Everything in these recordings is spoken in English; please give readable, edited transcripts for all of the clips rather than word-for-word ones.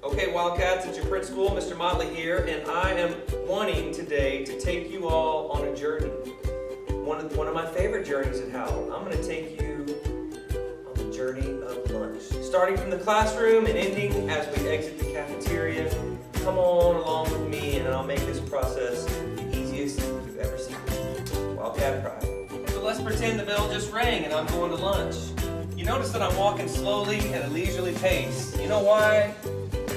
Okay, Wildcats, it's your principal, Mr. Motley here, and I am wanting today to take you all on a journey. One of my favorite journeys at Howell. I'm going to take you on the journey of lunch. Starting from the classroom and ending as we exit the cafeteria. Come on along with me and I'll make this process the easiest you've ever seen. Wildcat pride. So let's pretend the bell just rang and I'm going to lunch. You notice that I'm walking slowly at a leisurely pace. You know why?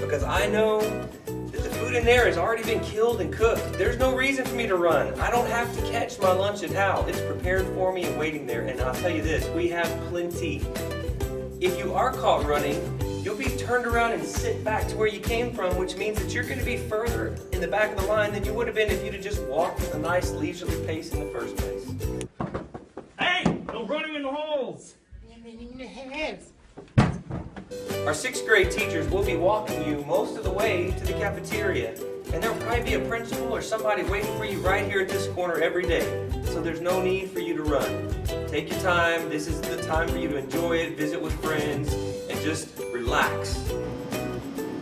Because I know that the food in there has already been killed and cooked. There's no reason for me to run. I don't have to catch my lunch at Howell. It's prepared for me and waiting there. And I'll tell you this, we have plenty. If you are caught running, you'll be turned around and sent back to where you came from, which means that you're going to be further in the back of the line than you would have been if you'd have just walked at a nice leisurely pace in the first place. Hey, no running in the halls. Our 6th grade teachers will be walking you most of the way to the cafeteria, and there'll probably be a principal or somebody waiting for you right here at this corner every day, so there's no need for you to run. Take your time. This is the time for you to enjoy it, visit with friends, and just relax.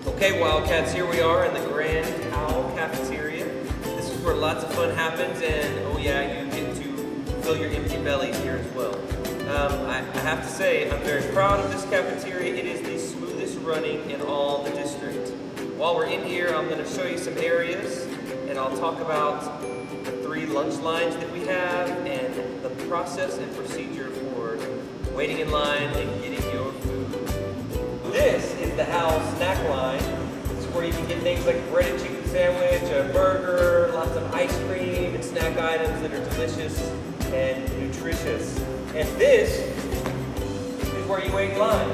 Okay, Wildcats, here we are in the grand Howell Cafeteria. This is where lots of fun happens, and oh yeah, you get to fill your empty bellies here as well. I have to say, I'm very proud of this cafeteria. It is the smoothest running in all the district. While we're in here, I'm going to show you some areas, and I'll talk about the 3 lunch lines that we have and the process and procedure for waiting in line and getting your food. This is the Howell snack line. This is where you can get things like a breaded chicken sandwich, a burger, lots of ice cream, and snack items that are delicious and nutritious. And this is where you wait in line.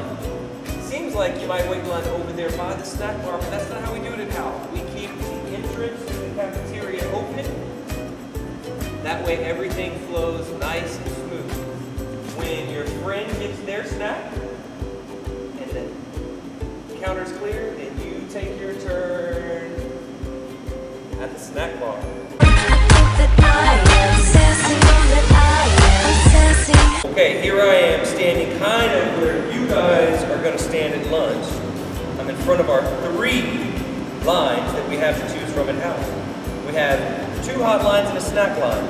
It seems like you might wait in line over there by the snack bar, but that's not how we do it at Howell. We keep the entrance to the cafeteria open. That way everything flows nice and smooth. When your friend gets their snack and the counter's clear, then you take your turn at the snack bar. Okay, here I am standing kind of where you guys are going to stand at lunch. I'm in front of our 3 lines that we have to choose from at Howell. We have 2 hot lines and a snack line.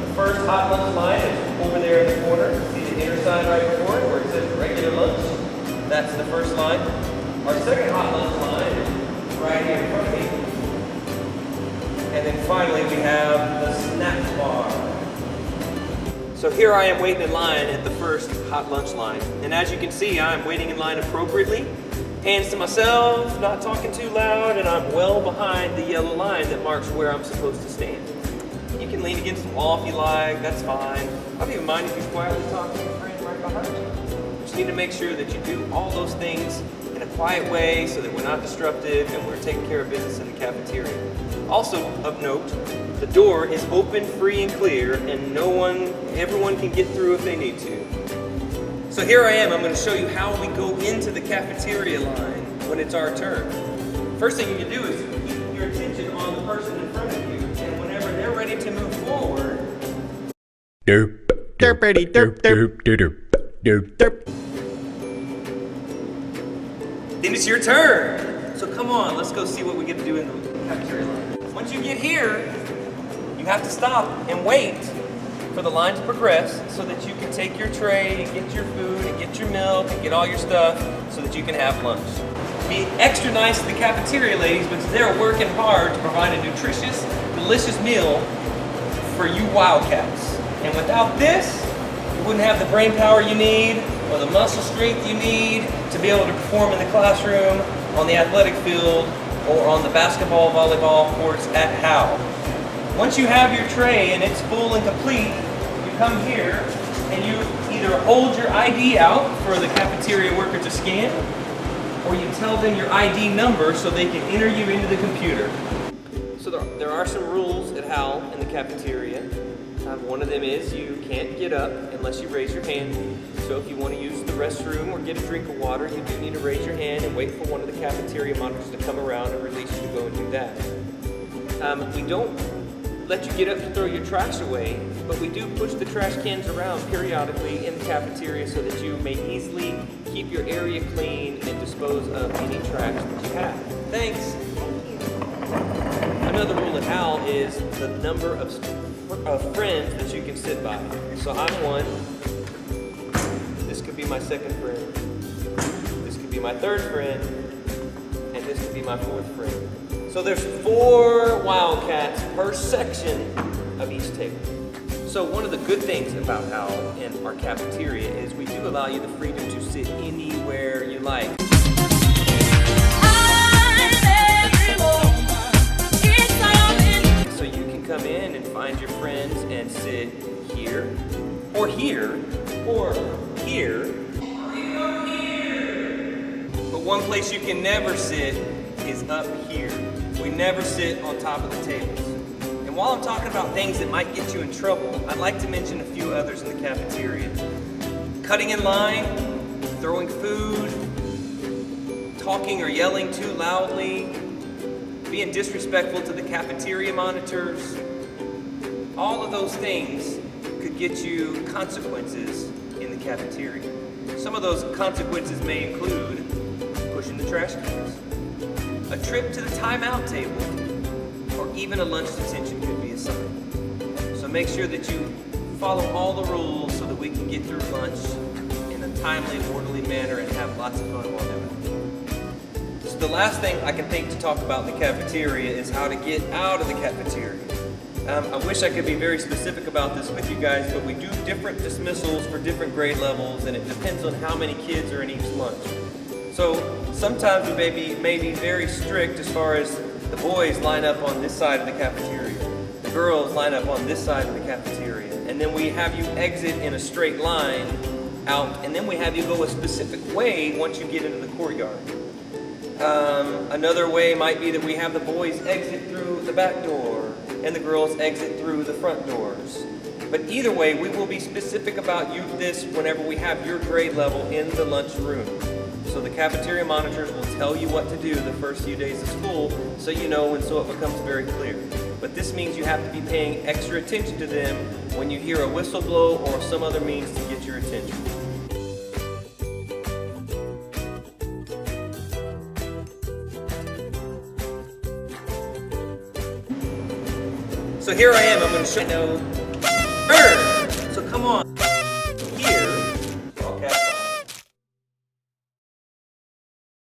The first hot lunch line is over there in the corner. See the inner side right before it where it says regular lunch? That's the first line. Our second hot lunch line is right here in front of me. And then finally we have the snack bar. So here I am waiting in line at the first hot lunch line. And as you can see, I'm waiting in line appropriately. Hands to myself, not talking too loud, and I'm well behind the yellow line that marks where I'm supposed to stand. You can lean against the wall if you like, that's fine. I don't even mind if you quietly talk to your friend right behind you. You just need to make sure that you do all those things in a quiet way so that we're not disruptive and we're taking care of business in the cafeteria. Also, of note, the door is open, free, and clear, and everyone can get through if they need to. So here I am, I'm going to show you how we go into the cafeteria line when it's our turn. First thing you can do is keep your attention on the person in front of you, and whenever they're ready to move forward, Derp, derpity, derp, derp, derp, derp, derp. Then it's your turn. So come on, let's go see what we get to do in the cafeteria line. Once you get here, you have to stop and wait for the line to progress so that you can take your tray and get your food and get your milk and get all your stuff so that you can have lunch. Be extra nice to the cafeteria ladies because they're working hard to provide a nutritious, delicious meal for you Wildcats. And without this, you wouldn't have the brain power you need or the muscle strength you need to be able to perform in the classroom, on the athletic field, or on the basketball, volleyball courts at Howell. Once you have your tray and it's full and complete, you come here and you either hold your ID out for the cafeteria worker to scan, or you tell them your ID number so they can enter you into the computer. So there are some rules at Howell in the cafeteria. One of them is you can't get up unless you raise your hand. So if you want to use the restroom or get a drink of water, you do need to raise your hand and wait for one of the cafeteria monitors to come around and release you to go and do that. We don't let you get up to throw your trash away, but we do push the trash cans around periodically in the cafeteria so that you may easily keep your area clean and dispose of any trash that you have. Thanks. Another rule at Howell is the number of friends that you can sit by. So I'm one. This could be my second friend. This could be my third friend. And this could be my fourth friend. So there's 4 Wildcats per section of each table. So one of the good things about Howell and our cafeteria is we do allow you the freedom to sit anywhere you like. So you can come in and find your friends and sit here, or here, or here. But one place you can never sit is up here. We never sit on top of the tables. And while I'm talking about things that might get you in trouble, I'd like to mention a few others in the cafeteria. Cutting in line, throwing food, talking or yelling too loudly, being disrespectful to the cafeteria monitors. All of those things could get you consequences in the cafeteria. Some of those consequences may include pushing the trash cans, a trip to the timeout table, or even a lunch detention could be assigned. So make sure that you follow all the rules so that we can get through lunch in a timely, orderly manner and have lots of fun while doing it. So the last thing I can think to talk about in the cafeteria is how to get out of the cafeteria. I wish I could be very specific about this with you guys, but we do different dismissals for different grade levels, and it depends on how many kids are in each lunch. So sometimes we may be very strict as far as the boys line up on this side of the cafeteria, the girls line up on this side of the cafeteria, and then we have you exit in a straight line out, and then we have you go a specific way once you get into the courtyard. Another way might be that we have the boys exit through the back door and the girls exit through the front doors. But either way, we will be specific about this whenever we have your grade level in the lunchroom. So the cafeteria monitors will tell you what to do the first few days of school so you know, and so it becomes very clear. But this means you have to be paying extra attention to them when you hear a whistle blow or some other means to get your attention. So here I am, I'm going to show you.